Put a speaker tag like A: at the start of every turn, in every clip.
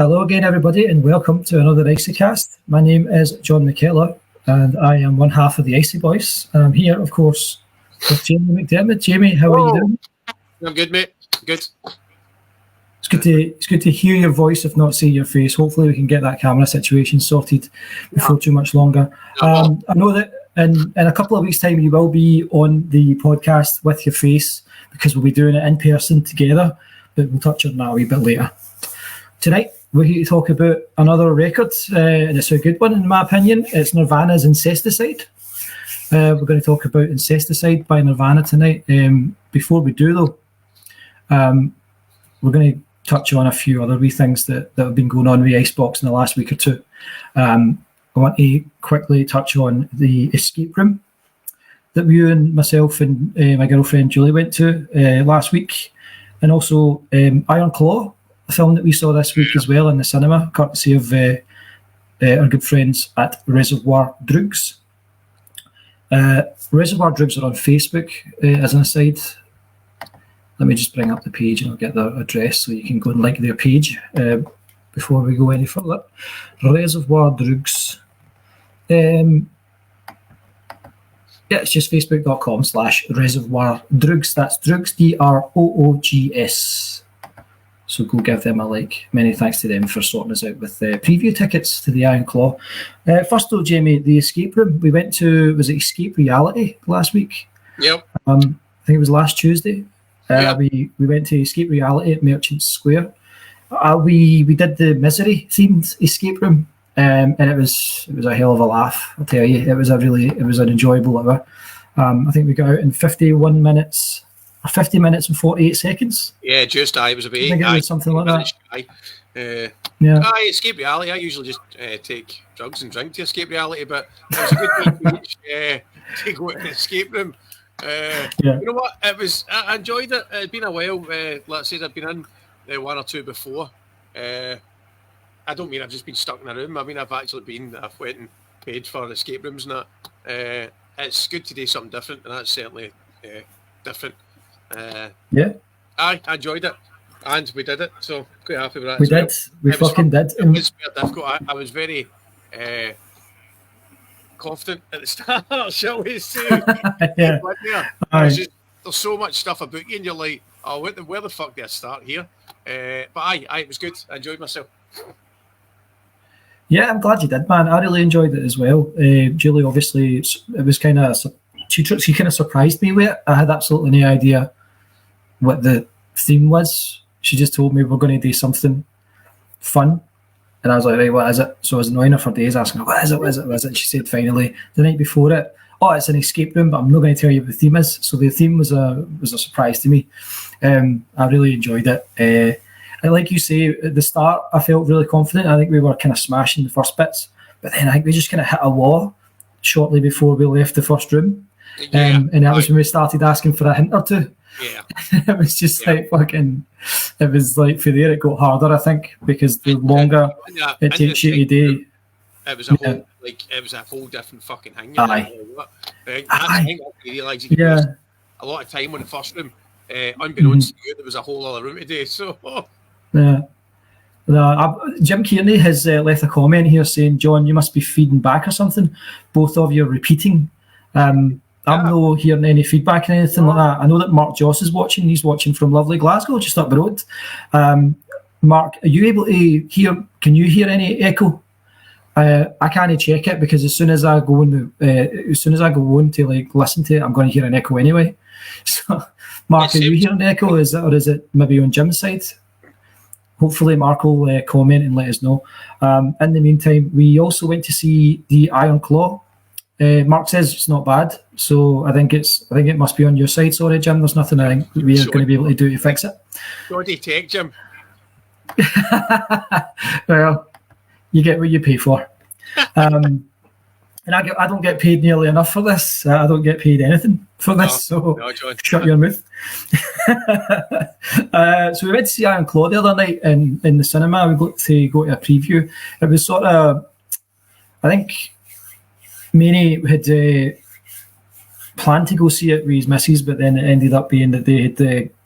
A: Hello again, everybody, and welcome to another Icey Cast. My name is John McKellar, and I am one half of the Icey Boys. And I'm here, of course, with Jamie McDermott. Jamie, how are you doing?
B: I'm good, mate. Good.
A: It's good to hear your voice, if not see your face. Hopefully, we can get that camera situation sorted before too much longer. I know that in a couple of weeks' time, you will be on the podcast with your face because we'll be doing it in person together. But we'll touch on that a wee bit later. Tonight, we're here to talk about another record, and it's a good one in my opinion. It's Nirvana's Incesticide. We're going to talk about Incesticide by Nirvana tonight. Before we do, though, we're going to touch on a few other wee things that have been going on with Icebox in the last week or two. I want to quickly touch on the escape room that you and myself and my girlfriend Julie went to last week, and also Iron Claw, a film that we saw this week as well in the cinema, courtesy of our good friends at Reservoir Drugs. Reservoir Drugs are on Facebook, as an aside. Let me just bring up the page and I'll get their address so you can go and like their page before we go any further. Reservoir Drugs. It's just facebook.com/Reservoir Drugs. That's Drugs, DROOGS. So go give them a like. Many thanks to them for sorting us out with preview tickets to the Iron Claw. First though, Jamie, the escape room we went to, was it Escape Reality last week?
B: Yep.
A: I think it was last Tuesday.
B: Yep.
A: We went to Escape Reality at Merchant Square. We did the Misery themed escape room, and it was a hell of a laugh. I'll tell you, it was an enjoyable hour. I think we got out in 50 minutes and 48 seconds.
B: Yeah, just it was about 8.
A: I think it was something like that.
B: Escape reality. I usually just take drugs and drink to escape reality, but it was a good way to go to the escape room. You know what? I enjoyed it. It'd been a while. Let's say I've been in one or two before. I don't mean I've just been stuck in a room. I mean I've went and paid for escape rooms and that. It's good to do something different, and that's certainly different. I enjoyed it, and we did it. So quite happy with that.
A: We did. We fucking did.
B: It was very difficult. I was very confident at the start, shall we say? There's so much stuff about you, and you're like, oh, where the fuck did I start here? But it was good. I enjoyed myself.
A: Yeah, I'm glad you did, man. I really enjoyed it as well. Julie, obviously, it was kind of she kind of surprised me with it. I had absolutely no idea what the theme was. She just told me we're going to do something fun, and I was like, right, what is it? So I was annoying her for days, asking her, what is it? And she said finally the night before it, oh, it's an escape room, but I'm not going to tell you what the theme is. So the theme was a surprise to me. I really enjoyed it. And like you say, at the start, I felt really confident. I think we were kind of smashing the first bits, but then I think we just kind of hit a wall shortly before we left the first room. And that was when we started asking for a hint or two.
B: Yeah.
A: It was just like fucking, it was like for there it got harder, I think, because the longer it takes you to do.
B: It was a whole different fucking thing. I realised you could waste a lot of time on the first room. Unbeknownst to you, there was a whole other room today. So Jim Kearney has left a comment here saying, John, you must be feeding back or something. Both of you are repeating. I'm not hearing any feedback or anything like that. I know that Mark Joss is watching. He's watching from lovely Glasgow, just up the road. Mark, are you able to hear? Can you hear any echo? I can't check it because as soon as I go on to like listen to it, I'm going to hear an echo anyway. So, Mark, are you hearing an echo? Is it maybe on Jim's side? Hopefully, Mark will comment and let us know. In the meantime, we also went to see the Iron Claw. Mark says it's not bad, so I think it must be on your side. Sorry, Jim. There's nothing I think we're going to be able to do to fix it. What do you take, Jim?
A: Well, you get what you pay for. And I don't get paid nearly enough for this. I don't get paid anything for this, so shut your mouth. So we went to see Iron Claw the other night in the cinema. We got to go to a preview. It was sort of, I think, Manny had planned to go see it with his missus, but then it ended up being that they had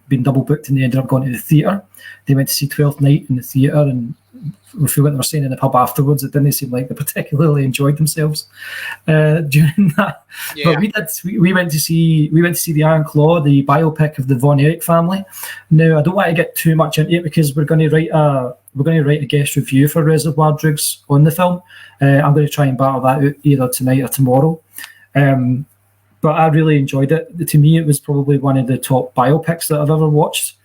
A: been double booked and they ended up going to the theatre. They went to see 12th Night in the theatre, and
B: with what they were saying in the pub afterwards, it didn't seem like they particularly enjoyed themselves during that.
C: Yeah.
B: But we went to see the Iron Claw, the biopic of the Von Erich family. Now I don't want to get too much into it because we're going to write a guest review for Reservoir Dogs on the film. I'm going to try and battle that out either tonight or tomorrow. But I really enjoyed it. To me, it was probably one of the top biopics that I've ever watched.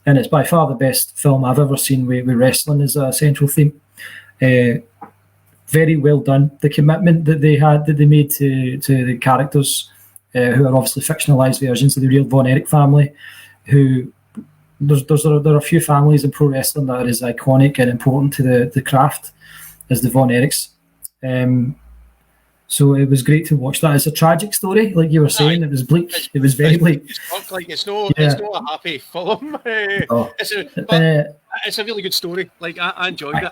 B: And it's by far the best film I've ever seen with wrestling as a central theme. Very well done. The commitment that they made to the characters, who are obviously fictionalized versions of the real Von Erich family, who there are a few families in pro wrestling that are as iconic and important to the craft as the Von Erichs. So it was great to watch that. It's a tragic story, like you were saying. It was bleak. It was very bleak.
C: It's not a happy film. It's a really good story. Like I enjoyed it.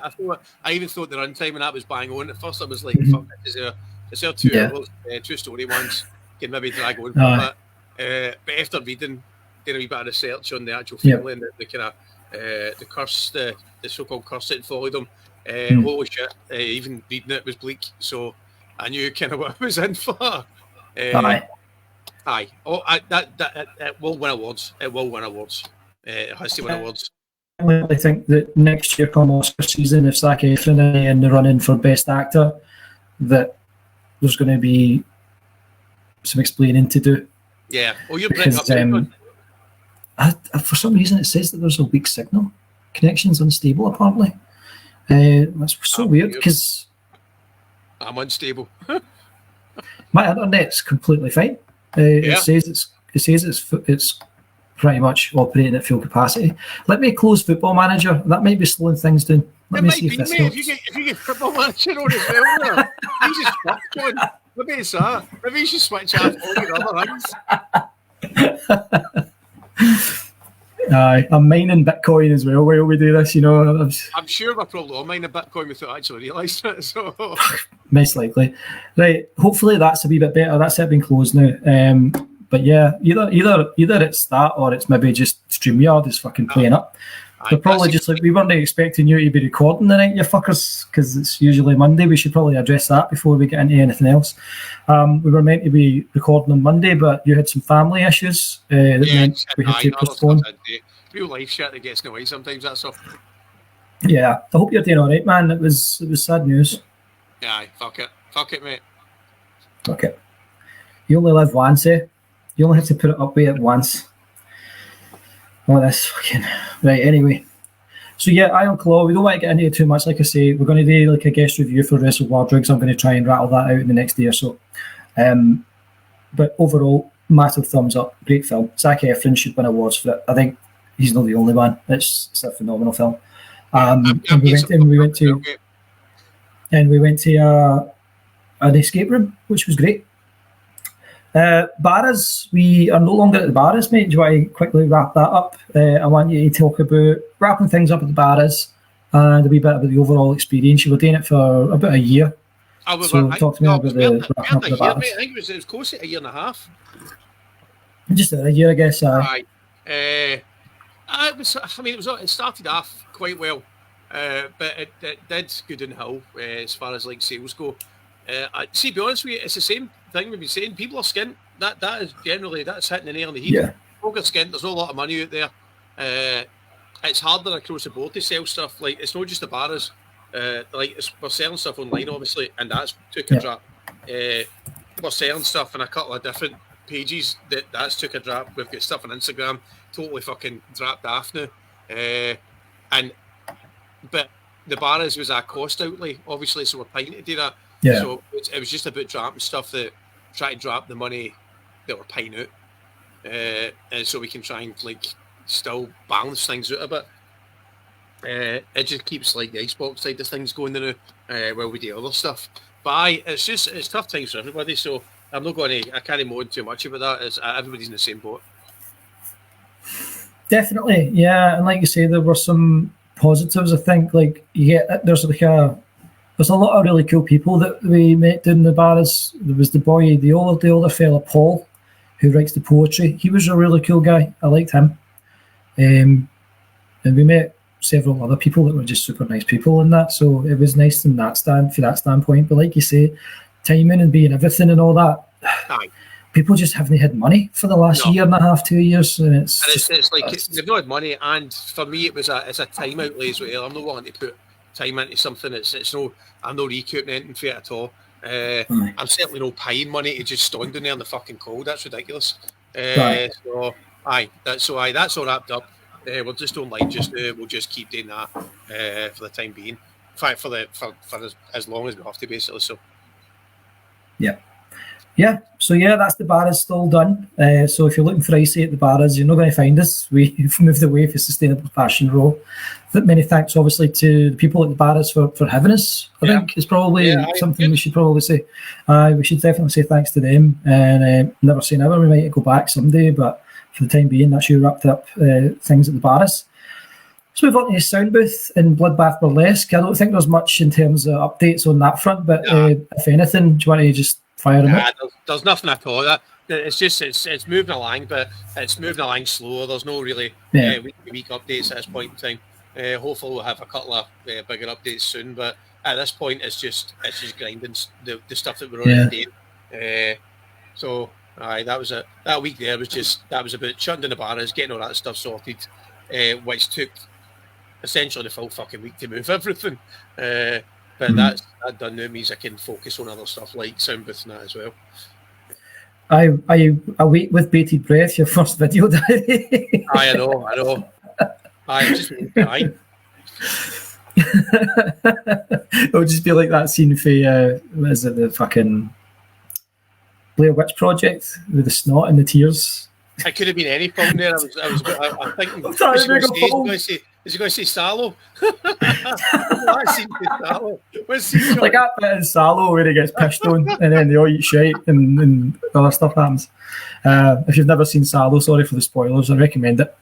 C: I even thought the runtime when that was bang on. At first, I was like, "Fuck, is there 2 hours, 2 story ones can maybe drag on for that?" But after reading, doing a wee bit of research on the actual family and the kind of the curse, the so-called curse that followed them. Holy shit! Even reading it was bleak. So I knew kind of what I was in for. Aye. Oh, it will win awards. It will win awards. It has to win awards.
B: I think that next year, come Oscar season, if Zac Efron is in the running for Best Actor, that there's going to be some explaining to do.
C: Yeah. Oh, you're bringing up.
B: For some reason, it says that there's a weak signal. Connection's unstable, apparently. That's so weird because
C: I'm unstable.
B: My internet's completely fine. It says it's pretty much operating at full capacity. Let me close Football Manager. That might be slowing things down. Let me see if this helps.
C: If you get Football Manager on as well, you just switch on. Maybe it's that. Maybe you should switch off all your other runs.
B: I'm mining Bitcoin as well while we do this,
C: I'm sure we're probably all mining Bitcoin without actually realising it. So
B: most likely. Right, hopefully that's a wee bit better. That's it been closed now. But yeah, either it's that or it's maybe just StreamYard is fucking playing up. They're probably just like, we weren't expecting you to be recording tonight, you fuckers, because it's usually Monday. We should probably address that before we get into anything else. We were meant to be recording on Monday, but you had some family issues that meant we had to postpone.
C: Real life shit that gets in the way sometimes, that's all.
B: Yeah, I hope you're doing all right, man. It was sad news.
C: Yeah, fuck it, mate.
B: Fuck it. You only live once, eh? You only have to put it up with it once. Oh, this fucking... Right, anyway. So yeah, Iron Claw, we don't want to get into it too much. Like I say, we're going to do like a guest review for Reservoir Dogs. I'm going to try and rattle that out in the next day or so. But overall, massive thumbs up. Great film. Zac Efron should win awards for it. I think he's not the only one. It's a phenomenal film. And we went to an escape room, which was great. Barras, we are no longer at the Barras, mate. Do you want to quickly wrap that up? I want you to talk about wrapping things up at the Barras and a wee bit about the overall experience. You were doing it for about a year. Talk to me about the wrapping up of the Barras.
C: I think it was close to a year and a half.
B: Just a year, I guess.
C: Right. It started off quite well, but it did good in Hull as far as like sales go. To be honest with you, it's the same thing we've been saying. People are skint. That is generally that's hitting the nail on the head.
B: Yeah.
C: People get skint. There's not a lot of money out there. It's harder across the board to sell stuff. Like it's not just the bars. We're selling stuff online, obviously, and that's took a drop. We're selling stuff on a couple of different pages that's took a drop. We've got stuff on Instagram totally fucking dropped off now. But the bars was our cost outlay, obviously, so we're paying to do that.
B: Yeah.
C: So it was just about dropping stuff that try to drop the money that we're paying out, and so we can try and like still balance things out a bit. It just keeps like the Xbox side of things going now while we do other stuff. But it's tough times for everybody. So I'm not going to. I can't moan too much about that. As everybody's in the same boat.
B: Definitely, yeah. And like you say, there were some positives. I think like there's a lot of really cool people that we met down the bars. There was the older fella, Paul, who writes the poetry. He was a really cool guy. I liked him. And we met several other people that were just super nice people and that. So it was nice from that standpoint. But like you say, timing and being everything and all that.
C: Aye.
B: People just haven't had money for the last year and a half, 2 years, and it's
C: like they've not had money. And for me, it's a time outlay as well. I'm not willing to put time into something. I'm no recouping anything for it at all. I'm certainly no paying money to just stand in there in the fucking cold. That's ridiculous. So that's all wrapped up. We're just on line just now. We'll just keep doing that for the time being. In fact, for as long as we have to, basically. So
B: yeah. So that's the Barras still done. So if you're looking for Icey at the Barras, you're not going to find us. We've moved away for Sustainable Fashion Row. Many thanks, obviously, to the people at the Barras for having us. I think is probably something we should probably say. We should definitely say thanks to them. And never say never. We might go back someday, but for the time being, that's you wrapped up things at the Barras. Let's move on to the sound booth in Bloodbath Burlesque. I don't think there's much in terms of updates on that front, but if anything, do you want to just fire them up?
C: There's nothing at all. It's just it's moving along, but it's moving along slower. There's no really week updates at this point in time. Hopefully we'll have a couple of bigger updates soon, but at this point it's just grinding the stuff that we're already doing. So that week there was about shutting down the Barras, getting all that stuff sorted, which took essentially the full fucking week to move everything. But that done now means I can focus on other stuff like sound booth and that as well.
B: I await with bated breath your first video diary.
C: I know. I'm just dying.
B: It'll just be like that scene for what is it, the fucking Blair Witch Project with the snot and the tears.
C: It could have been any film there. I'm thinking. Is he going to say Sallow? That scene with Sallow.
B: Like that bit in Sallow where he gets pissed on and then they all eat shite and other stuff happens. If you've never seen Sallow, sorry for the spoilers. I recommend it.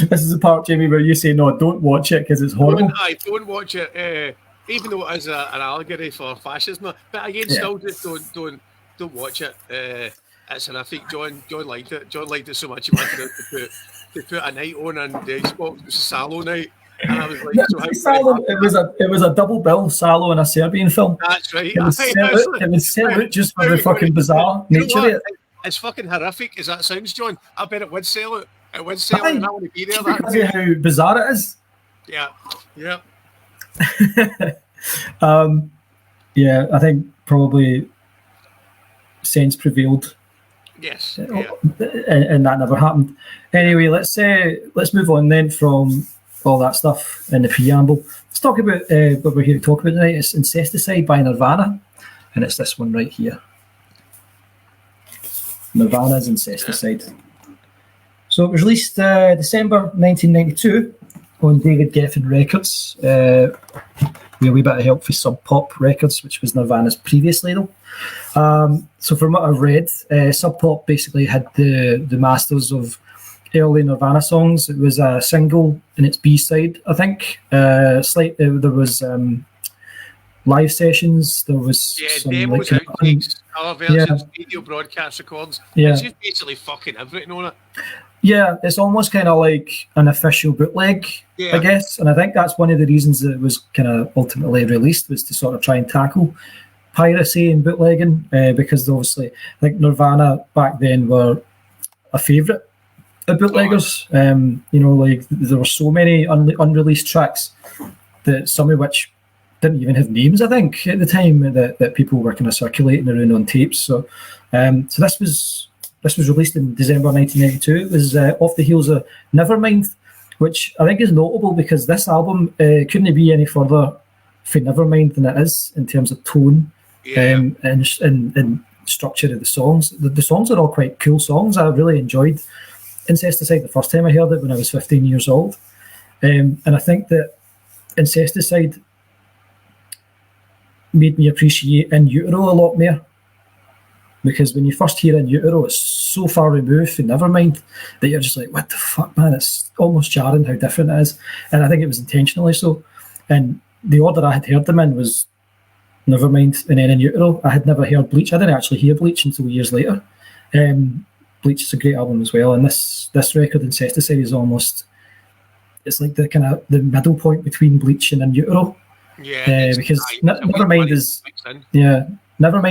B: This is the part, Jamie, where you say no, don't watch it because it's horrible.
C: Don't watch it, even though it is an allegory for fascism. But again, still just don't watch it. It's horrific. John liked it. John liked it so much he wanted to put a night on and Xbox. It was a Sallow night, and I was like,
B: Sallow. It was a double bill, Sallow and a Serbian film.
C: That's right.
B: It was set out just for the fucking bizarre nature of it.
C: It's fucking horrific as that sounds, John. I bet it would sell it. It would sell it, and I want to be there.
B: Because of how bizarre it is.
C: Yeah.
B: I think probably sense prevailed.
C: Yes.
B: And that never happened. Anyway, let's move on then from all that stuff in the preamble. Let's talk about what we're here to talk about tonight. It's Incesticide by Nirvana, and it's this one right here. Nirvana's Incesticide. So it was released December 1992 on David Geffen Records, with a wee bit of help for Sub Pop Records, which was Nirvana's previous label. So from what I've read, Sub Pop basically had the masters of early Nirvana songs. It was a single in its B-side, I think. There was live sessions. There was some
C: demos, outtakes, other versions, video broadcast records. It's just basically fucking everything on it.
B: Yeah, it's almost kind of like an official bootleg, I guess. And I think that's one of the reasons that it was kind of ultimately released, was to sort of try and tackle piracy and bootlegging, because obviously I think Nirvana back then were a favourite of bootleggers. Like there were so many unreleased tracks, that some of which didn't even have names, I think, at the time, that people were kind of circulating around on tapes. So this was released in December 1992. It was off the heels of Nevermind, which I think is notable because this album couldn't be any further from Nevermind than it is in terms of tone and structure of the songs. The songs are all quite cool songs. I really enjoyed Incesticide the first time I heard it when I was 15 years old. And I think that Incesticide made me appreciate In Utero a lot more. Because when you first hear In Utero, it's so far removed from Nevermind that you're just like, what the fuck, man? It's almost jarring how different it is. And I think it was intentionally so. And the order I had heard them in was Nevermind and then In Utero. I had never heard Bleach. I didn't actually hear Bleach until years later. Bleach is a great album as well, and this record, Incesticide, is almost, it's like the kind of the middle point between Bleach and In Utero.
C: Yeah,
B: because Nevermind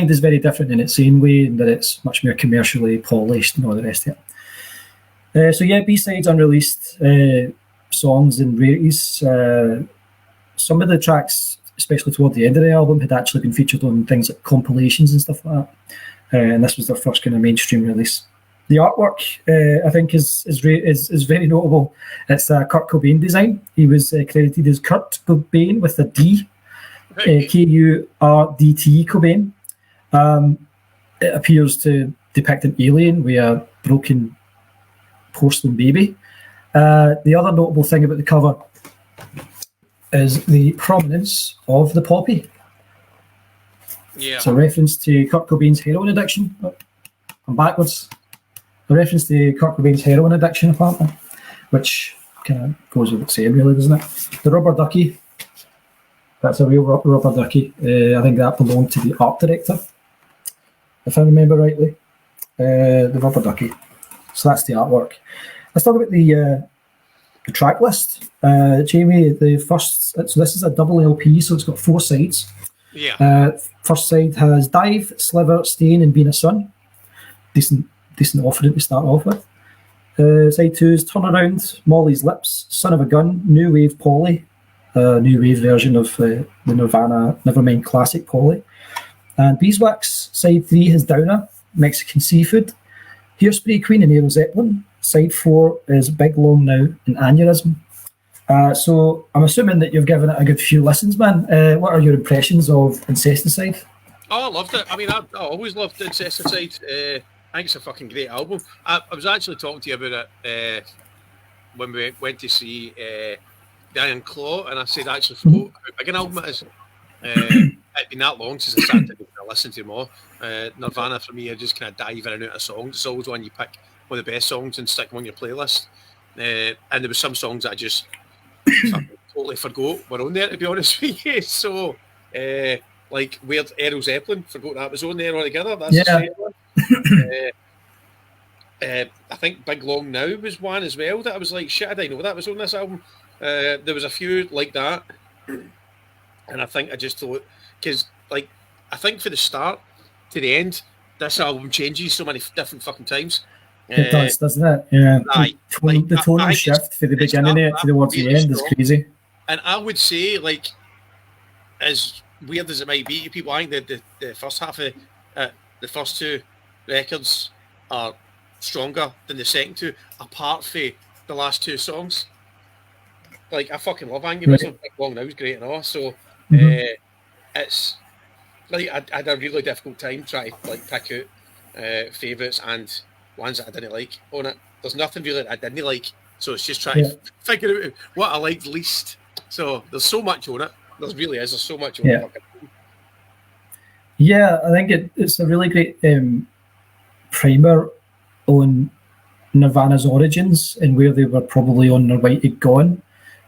B: is very different in its own way, in that it's much more commercially polished and all the rest of it. So yeah, B-sides, unreleased songs and rarities. Some of the tracks, especially toward the end of the album, had actually been featured on things like compilations and stuff like that. And this was their first kind of mainstream release. The artwork, I think, is very notable. It's a Kurt Cobain design. He was credited as Kurt Cobain with a D, Kurdt Cobain. It appears to depict an alien with a broken porcelain baby. The other notable thing about the cover is the prominence of the poppy.
C: Yeah.
B: It's a reference to Kurt Cobain's heroin addiction. I'm backwards. A reference to Kurt Cobain's heroin addiction, apparently, which kind of goes without saying, really, doesn't it? The rubber ducky, that's a real rubber ducky. I think that belonged to the art director, if I remember rightly. The rubber ducky. So that's the artwork. Let's talk about the track list. Jamie, so this is a double LP, so it's got 4 sides.
C: Yeah.
B: First side has Dive, Sliver, Stain, and Being a Sun. Decent offering to start off with. Side 2 is Turnaround, Molly's Lips, Son of a Gun, New Wave Polly, new wave version of the Nirvana Nevermind classic Polly. And Beeswax. Side 3 has Downer, Mexican Seafood, Hairspray Queen and Aero Zeppelin. Side 4 is Big Long Now and Aneurysm. So I'm assuming that you've given it a good few listens, man. What are your impressions of Incesticide?
C: Oh, I loved it. I mean, I always loved Incesticide. I think it's a fucking great album. I was actually talking to you about it when we went to see The Iron Claw, and I said I actually forgot how big an album it is. It'd been that long since I started to listen to more. Nirvana, for me, I just kind of dive in and out of songs. It's always when you pick one of the best songs and stick them on your playlist. And there were some songs that I just totally forgot were on there, to be honest with you. So, like Weird Aero Zeppelin, forgot that was on there altogether. That's the same one. I think Big Long Now was one as well that I was like, shit, I didn't know that was on this album. There was a few like that, and I think I just thought, because like I think for the start to the end, this album changes so many different fucking times.
B: It does, doesn't it? Yeah. The tonal shift for the beginning to towards the end is crazy.
C: And I would say, like, as weird as it might be to people, I think the first half of the first 2 records are stronger than the second 2, apart from the last 2 songs. Like, I fucking love Aneurysm. Big Long Now is great and all. So it's like I had a really difficult time trying to like pick out favourites and ones that I didn't like on it. There's nothing really that I didn't like, so it's just trying to figure out what I liked least. So there's so much on it. There's so much on it.
B: Yeah, I think it's a really great primer on Nirvana's origins and where they were probably on their way to gone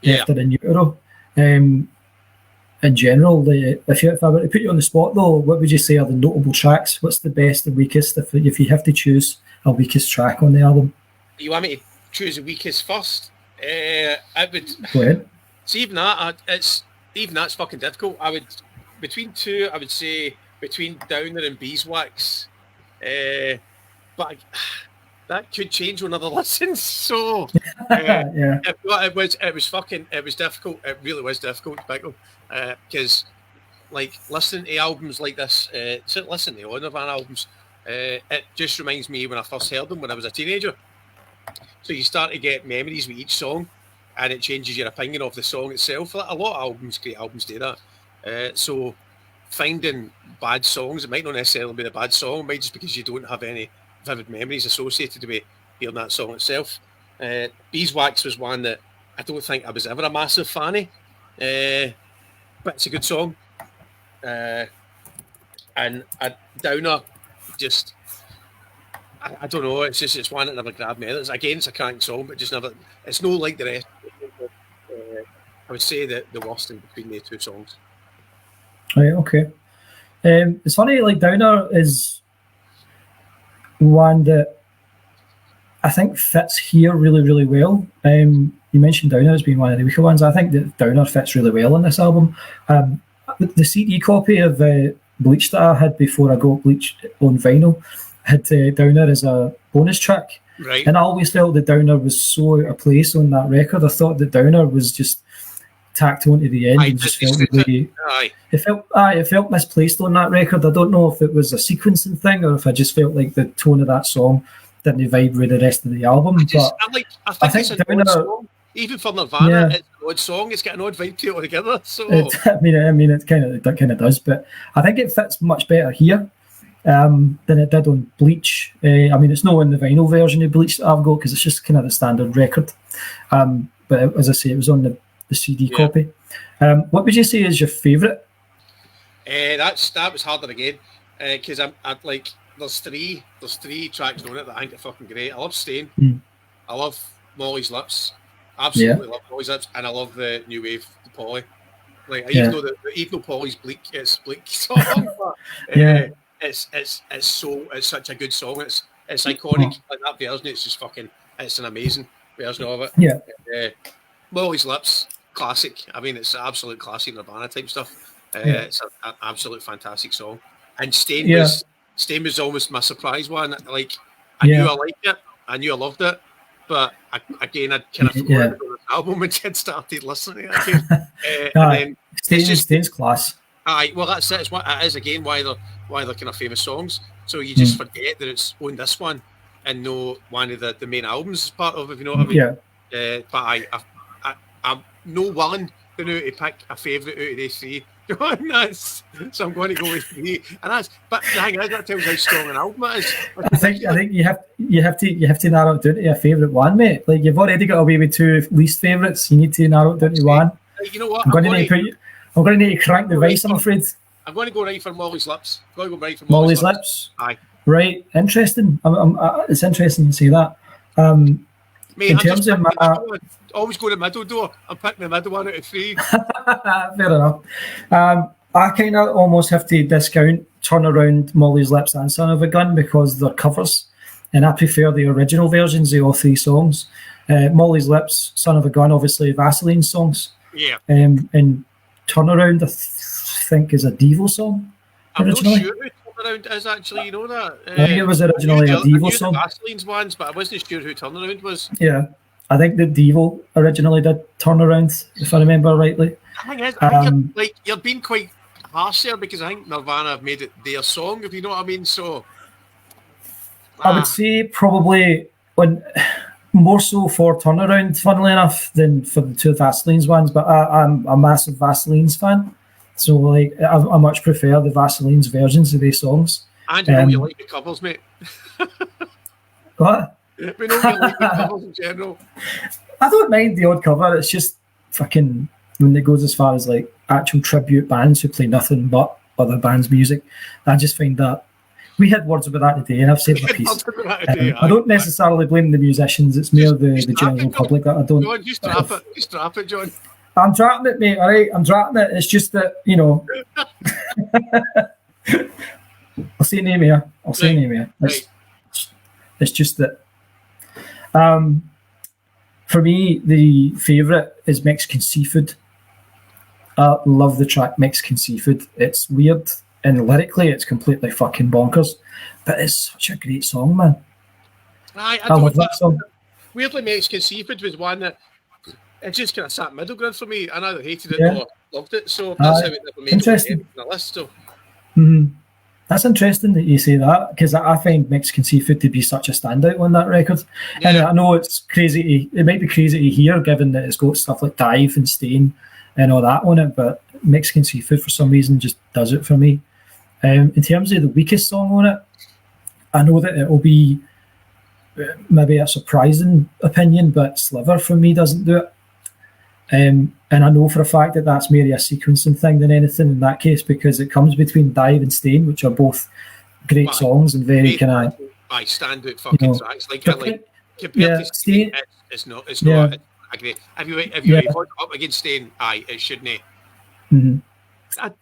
B: after In Utero. In general, if I were to put you on the spot though, what would you say are the notable tracks? What's the best and weakest if you have to choose a weakest track on the album?
C: You want me to choose the weakest first? I would.
B: Go ahead.
C: See, even that's fucking difficult. I would say between Downer and Beeswax. But that could change on other listens. So it was difficult. It really was difficult to pick them because, like, listening to albums like this, listening to all Nirvana albums, it just reminds me when I first heard them when I was a teenager. So you start to get memories with each song, and it changes your opinion of the song itself. Like, a lot of albums, great albums, do that. So finding bad songs, it might not necessarily be a bad song, it might just because you don't have any vivid memories associated with hearing that song itself. Beeswax was one that I don't think I was ever a massive fan of, but it's a good song. And Downer, just I don't know, it's one that never grabbed me. It's a crank song, but just never. It's no like the rest. I would say that the worst in between the 2 songs.
B: Right. Okay. It's funny. Like Downer is one that I think fits here really, really well. You mentioned Downer as being one of the weaker ones. I think that Downer fits really well on this album. The CD copy of Bleach that I had before I got Bleach on vinyl had Downer as a bonus track.
C: Right.
B: And I always felt that Downer was so out of place on that record. I thought that Downer was just tacked onto the end and just felt really... It felt misplaced on that record. I don't know if it was a sequencing thing or if I just felt like the tone of that song didn't vibe with the rest of the album.
C: I think it's an odd song. Even for Nirvana, it's an odd song. It's got an odd vibe to it altogether. So
B: it kind of does, but I think it fits much better here than it did on Bleach. It's not in the vinyl version of Bleach that I've got because it's just kind of the standard record. But as I say, it was on the CD copy. What would you say is your favourite?
C: That was harder again because I'd like. There's three tracks on it that I think are fucking great. I love Stain. I love Molly's Lips. Absolutely love Molly's Lips, and I love the new wave, the Polly. Like even though Polly's bleak, it's bleak song. But, it's such a good song. It's iconic. Like that version, it's an amazing version of it.
B: Yeah.
C: Molly's Lips, classic. I mean, it's absolute classic Nirvana type stuff. It's an absolute fantastic song. And Stain was almost my surprise one. Like I knew I liked it, I knew I loved it, but I'd kind of forgotten about the album when I started listening again. And then
B: Stain's class.
C: Well, that's it. It is again why they're kind of famous songs. So you just forget that it's on this one and no one of the main albums is part of, if you know what I mean. Yeah. But I'm no willing to pick a favourite out of these three. So I'm going to go with three, but the thing is, that tells how strong an album it is.
B: I think you have to narrow it down to a favourite one, mate. Like you've already got away with two least favourites. You need to narrow it down to one.
C: You know what?
B: I'm going to need to crank the vice. I'm afraid.
C: I'm going to go right for Molly's Lips.
B: Molly's Lips.
C: Aye.
B: Right. Interesting. It's interesting you say that.
C: Mate, in terms of always go to the middle door. I'm picking the middle one out of three.
B: Fair enough. I kind of almost have to discount Turn Around, Molly's Lips and Son of a Gun because they're covers, and I prefer the original versions of all three songs. Molly's Lips, Son of a Gun, obviously Vaseline songs.
C: Yeah.
B: And Turn Around, I think, is a Devo song originally.
C: I'm not sure who Turn Around is actually, you know that?
B: I think it was originally a Devo song.
C: Vaseline's ones, but I wasn't sure who Turn Around was.
B: Yeah. I think that Devo originally did Turn Around, if I remember rightly.
C: The thing is, I think you're being quite harsh there because I think Nirvana have made it their song, if you know what I mean. So
B: I would say probably more so for Turnaround, funnily enough, than for the two Vaseline's ones. But I'm a massive Vaseline's fan, so like I much prefer the Vaseline's versions of these songs.
C: And you know you like the covers, mate.
B: What?
C: We know you like the covers in general.
B: I don't mind the odd cover. It's just fucking when it goes as far as like actual tribute bands who play nothing but other bands' music. I just find that we had words about that today, and I've said my piece. I don't necessarily blame the musicians. It's more the general public that I don't.
C: John, just drop it, John.
B: I'm dropping it, mate. All right, I'm dropping it. It's just that I'll say name here. It's just that. For me, the favourite is Mexican Seafood. I love the track Mexican Seafood. It's weird, and lyrically, it's completely fucking bonkers. But it's such a great song, man.
C: I
B: love that song.
C: Weirdly, Mexican Seafood was one that it just kind of sat middle ground for me. I either hated it or loved it. So that's how it never made it on the list. So.
B: Mm-hmm. That's interesting that you say that because I find Mexican Seafood to be such a standout on that record. Yeah. And I know it's crazy. It might be crazy to hear given that it's got stuff like Dive and Stain and all that on it, but Mexican Seafood for some reason just does it for me. In terms of the weakest song on it, I know that it will be maybe a surprising opinion, but Sliver for me doesn't do it. And I know for a fact that that's merely a sequencing thing than anything in that case because it comes between Dive and Stain, which are both great songs and very kind of
C: standout fucking tracks. Like compared to Stain, it's not. I agree. If you put up against Stain, it shouldn't.
B: Mm-hmm.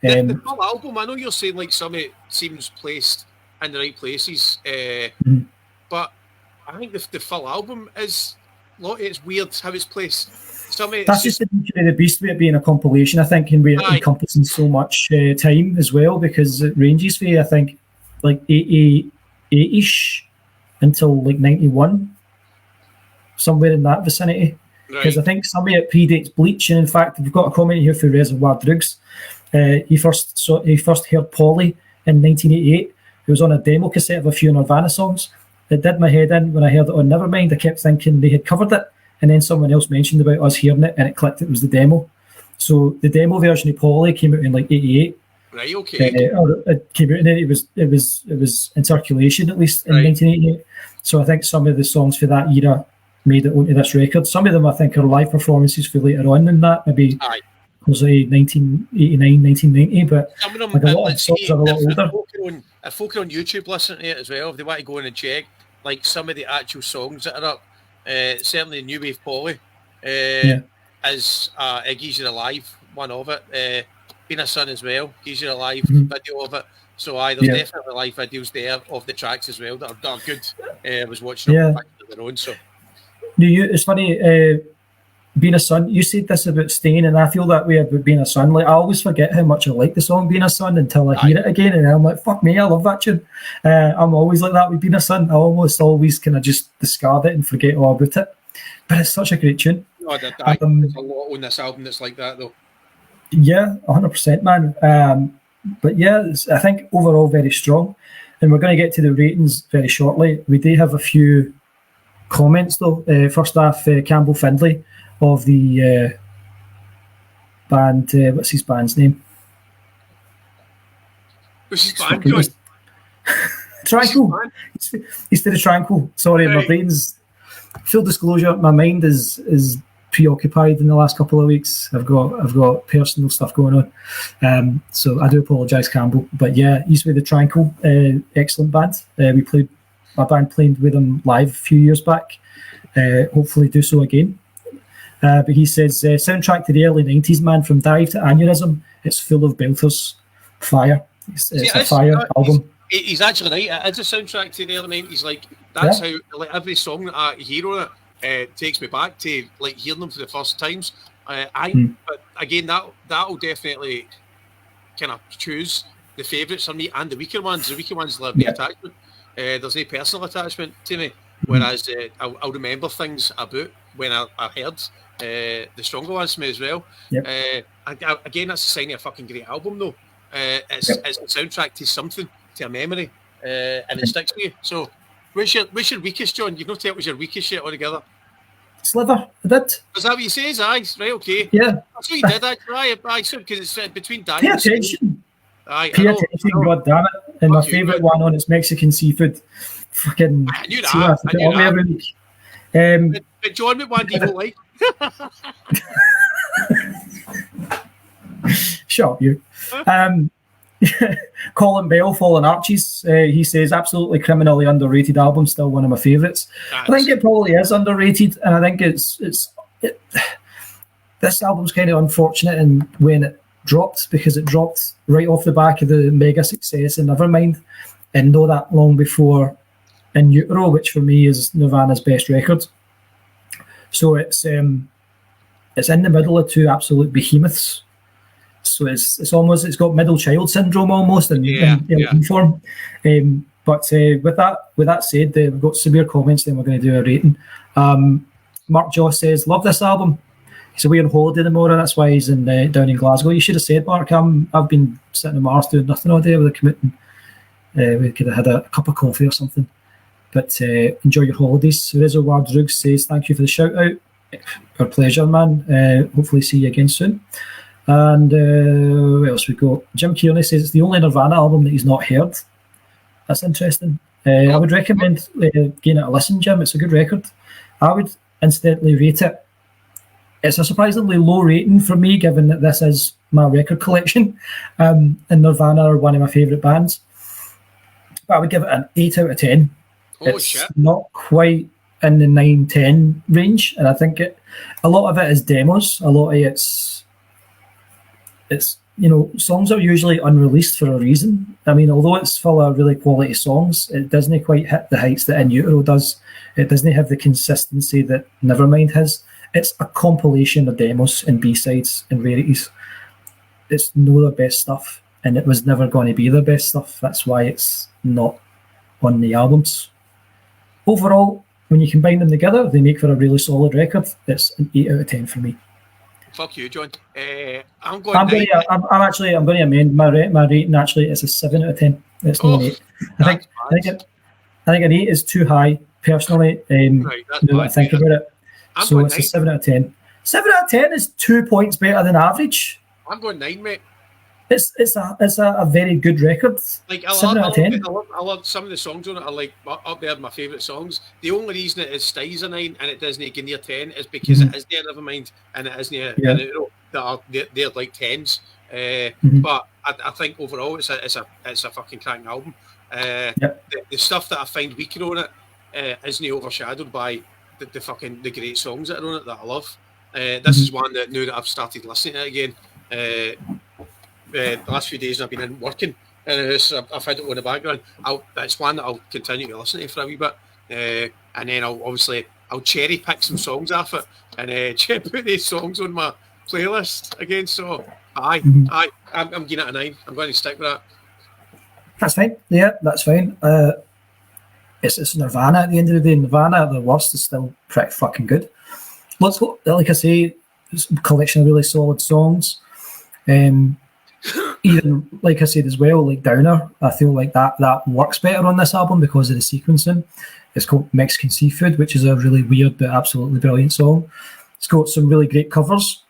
C: The whole album, I know you're saying like some of it seems placed in the right places, but I think the full album is. It's weird how it's placed.
B: That's just the nature of the beast with it being a compilation, I think, and we're encompassing so much time as well, because it ranges for, I think, like 88-ish until like 91, somewhere in that vicinity. Because I think some of it predates Bleach, and in fact, we've got a comment here for Reservoir Drugs. He first heard Polly in 1988. It was on a demo cassette of a few Nirvana songs. It did my head in when I heard it on Nevermind. I kept thinking they had covered it, and then someone else mentioned about us hearing it, and it clicked. It was the demo. So the demo version of Polly came out in like 88.
C: Right. Okay.
B: Or it came out, and then it was in circulation at least in 1988. So I think some of the songs for that era made it onto this record. Some of them I think are live performances for later on than that, maybe was 1989, 1990. But
C: some of them,
B: like a lot of songs are a lot older.
C: If folk are on YouTube listening to it as well, if they want to go in and check, like some of the actual songs that are up, certainly New Wave Polly is Iggy's You're Alive, one of it. Been a Son as well, Iggy's You're Alive video of it. So there's definitely live videos there of the tracks as well that are good. I was watching them back to their own. So
B: it's funny, Being a Son, you said this about Stain, and I feel that way about Being a Son. Like, I always forget how much I like the song Being a Son until I hear it again, and I'm like, fuck me, I love that tune. I'm always like that with Being a Son. I almost always kind of just discard it and forget all about it. But it's such a great tune.
C: There's a lot on this album that's like that, though.
B: Yeah, 100%, man. But yeah, I think overall very strong. And we're going to get to the ratings very shortly. We do have a few comments, though. First off, Campbell Findlay of the band, what's his band's name?
C: What's his band called?
B: Tranquil. He's to the Tranquil. Sorry, my brain's, full disclosure, my mind is preoccupied in the last couple of weeks. I've got personal stuff going on. So I do apologise, Campbell. But yeah, he's with the Tranquil, excellent band. My band played with them live a few years back. Hopefully do so again. But he says, soundtrack to the early 90s, man, from Dive to Aneurysm. It's full of belters. Fire. It's a fire album.
C: He's actually right. It's a soundtrack to the early 90s. Like, that's how, like, every song that I hear on it takes me back to, like, hearing them for the first times. But again, that'll definitely kind of choose the favourites for me and the weaker ones. The weaker ones have the attachment. There's no personal attachment to me. Whereas I'll remember things about when I heard the stronger ones to me as well. Again, that's a sign of a fucking great album, though. It's a soundtrack to something, to a memory, and it sticks with you. So, what's your weakest, John? You've not told us your weakest yet altogether.
B: Slither, I did.
C: Is that what you say? Aye, right, okay.
B: Yeah.
C: That's what you did, actually. Aye, so, because it's between Dan
B: Pay
C: and
B: attention.
C: Aye,
B: Pay attention, God damn it. And my favourite one on it's Mexican seafood. Fucking.
C: I knew that. But John, what one do you don't like?
B: Shut up, you. Colin Bell, Fallen Arches. He says, absolutely criminally underrated album, still one of my favourites. I think it probably is underrated, and I think this album's kind of unfortunate in when it dropped, because it dropped right off the back of the mega success in Nevermind, and not that long before In Utero, which for me is Nirvana's best record. So it's in the middle of two absolute behemoths. So it's got middle child syndrome almost in form. But with that said, we've got severe comments. Then we're going to do a rating. Mark Joss says, "Love this album." He's away on holiday tomorrow. That's why he's down in Glasgow. You should have said, Mark. I've been sitting in Mars doing nothing all day with a commitment. We could have had a cup of coffee or something. But enjoy your holidays. Reservoir Drugs says, "Thank you for the shout out. Our pleasure, man. Hopefully see you again soon." And what else we got? Jim Kearney says it's the only Nirvana album that he's not heard. That's interesting. I would recommend giving it a listen, Jim. It's a good record. I would incidentally rate it. It's a surprisingly low rating for me, given that this is my record collection. And Nirvana are one of my favourite bands. But I would give it an 8 out of 10. It's not quite in the 9-10 range. And I think a lot of it is demos. A lot of it's songs are usually unreleased for a reason. I mean, although it's full of really quality songs, it doesn't quite hit the heights that In Utero does. It doesn't have the consistency that Nevermind has. It's a compilation of demos and B-sides and rarities. It's no their best stuff, and it was never going to be their best stuff. That's why it's not on the albums. Overall, when you combine them together, they make for a really solid record. It's an 8 out of 10 for me.
C: Fuck you, John. I'm
B: going to amend my rating. Actually, it's a 7 out of 10. It's not an 8. I think an 8 is too high personally. Now I think about it, so it's 9. A 7 out of 10. 7 out of 10 is 2 points better than average.
C: I'm going 9, mate.
B: It's a very good record.
C: Like
B: 7 out of 10.
C: I love some of the songs on it. Are like up there my favourite songs. The only reason it stays a 9 and it doesn't get near 10 is because it is near Nevermind and it is near they're like 10s. But I think overall it's a fucking cracking album. The stuff that I find weaker on it isn't overshadowed by the great songs that are on it that I love. This is one that now that I've started listening to it again. The last few days I've been in working and I've had it on the background. It's one that I'll continue to listen to for a wee bit, and then I'll cherry pick some songs off it and put these songs on my playlist again. So I'm giving it a 9. I'm going to stick with that.
B: That's fine. Yeah, that's fine. It's Nirvana at the end of the day. Nirvana at the worst is still pretty fucking good. Like I say, it's a collection of really solid songs. Even like I said as well, like Downer, I feel like that works better on this album because of the sequencing. It's called Mexican Seafood, which is a really weird but absolutely brilliant song. It's got some really great covers,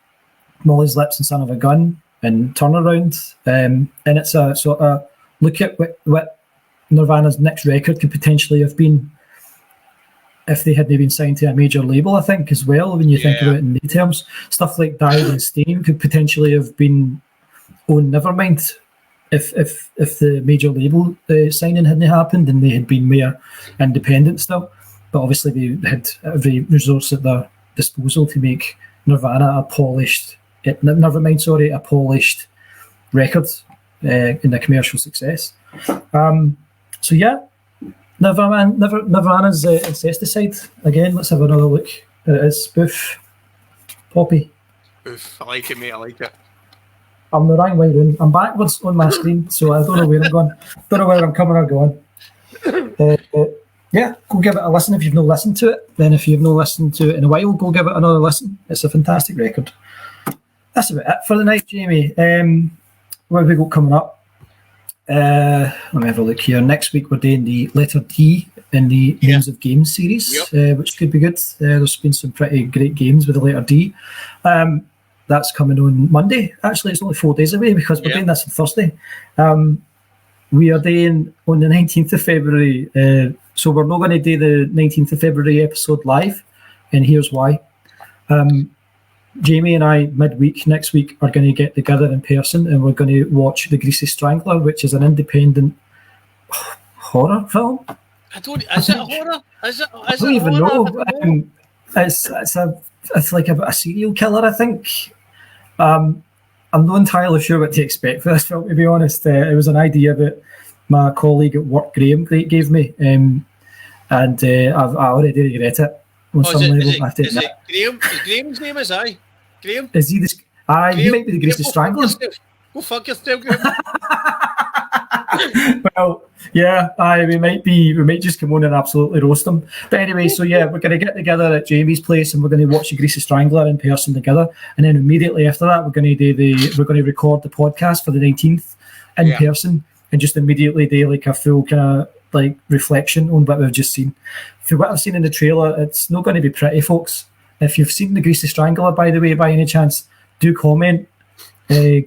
B: Molly's Lips and Son of a Gun and Turnaround, and it's a sort of look at what Nirvana's next record could potentially have been if they hadn't been signed to a major label, I think, as well, when you think about it in the terms. Stuff like Died and Stain could potentially have been on Nevermind if the major label signing hadn't happened and they had been more independent still. But obviously they had every resource at their disposal to make Nirvana a polished record in a commercial success. So yeah, Nirvana's Incesticide. Again, let's have another look. It is Spoof. Poppy.
C: Spoof. I like it, mate. I like it.
B: I'm the wrong way round. I'm backwards on my screen, so I don't know where I'm going. Don't know where I'm coming or going. Yeah, go give it a listen if you've not listened to it. Then if you've not listened to it in a while, go give it another listen. It's a fantastic record. That's about it for the night, Jamie. What have we got coming up? Let me have a look here. Next week we're doing the letter D in the Names of Games series, which could be good. There's been some pretty great games with the letter D. That's coming on Monday. Actually, it's only 4 days away because we're doing this on Thursday. We are doing on the 19th of February. So we're not going to do the 19th of February episode live, and here's why. Jamie and I, midweek next week, are going to get together in person and we're going to watch The Greasy Strangler, which is an independent horror film.
C: Is it a horror? I
B: don't even know. It's like a serial killer, I think. I'm not entirely sure what to expect for this film, to be honest. It was an idea that my colleague at work, Graham, gave me, and I already regret it. On some level,
C: is it Graham? Is Graham's name is Graham?
B: Is he this? He might be the Greasy Strangler.
C: Go fuck yourself, Graham.
B: Well, yeah, we might just come on and absolutely roast them. But anyway, so yeah, we're going to get together at Jamie's place and we're going to watch The Greasy Strangler in person together, and then immediately after that, we're going to record the podcast for the 19th in person, and just immediately do like a full kind of like reflection on what we've just seen. For what I've seen in the trailer, it's not going to be pretty, folks. If you've seen The Greasy Strangler, by the way, by any chance, do comment.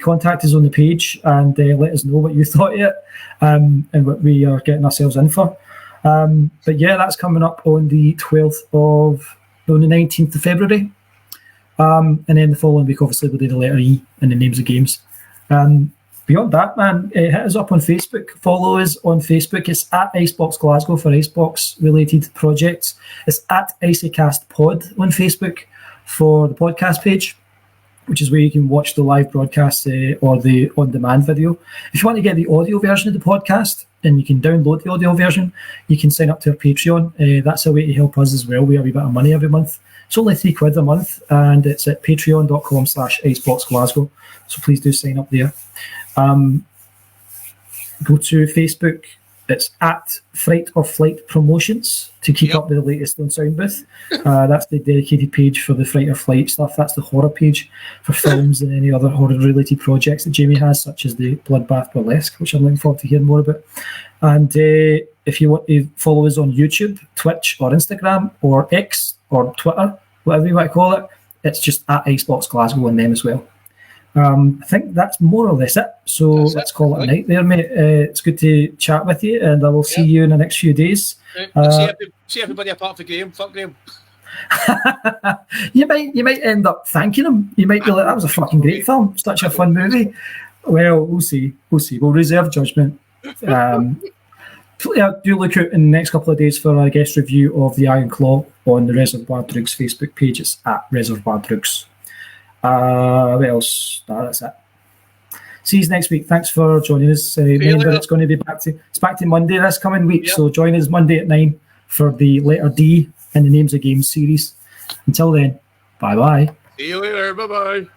B: Contact us on the page and let us know what you thought of it and what we are getting ourselves in for. But yeah, that's coming up on the 19th of February. And then the following week, obviously, we'll do the letter E in the Names of Games. Beyond that, man, hit us up on Facebook. Follow us on Facebook. It's at Icebox Glasgow for Icebox related projects. It's at Icey Cast Pod on Facebook for the podcast page. which is where you can watch the live broadcast or the on-demand video. If you want to get the audio version of the podcast, and you can download the audio version, you can sign up to our Patreon. That's a way to help us as well. We have a wee bit of money every month. It's only £3 a month, and it's at patreon.com/iceboxglasgow. So please do sign up there. Go to Facebook. It's at Fright or Flight Promotions to keep up with the latest on Sound Booth. That's the dedicated page for the Fright or Flight stuff. That's the horror page for films and any other horror-related projects that Jamie has, such as the Bloodbath Burlesque, which I'm looking forward to hearing more about. And if you want to follow us on YouTube, Twitch, or Instagram, or X, or Twitter, whatever you want to call it, it's just at Icebox Glasgow on them as well. I think that's more or less it. So let's call it a night there, mate. It's good to chat with you, and I will see you in the next few days.
C: See everybody apart from Graham. Fuck Graham.
B: You might end up thanking him. You might be like, that was a fucking great film. Such a fun movie. Well, we'll see. We'll reserve judgment. Do look out in the next couple of days for a guest review of The Iron Claw on the Reservoir Drugs Facebook page. It's at Reservoir Drugs. What else? No, that's it. See you next week. Thanks for joining us. Remember, it's going to be back to Monday this coming week. Yep. So join us Monday at 9 for the letter D in the Names of Games series. Until then, bye bye.
C: See you later. Bye bye.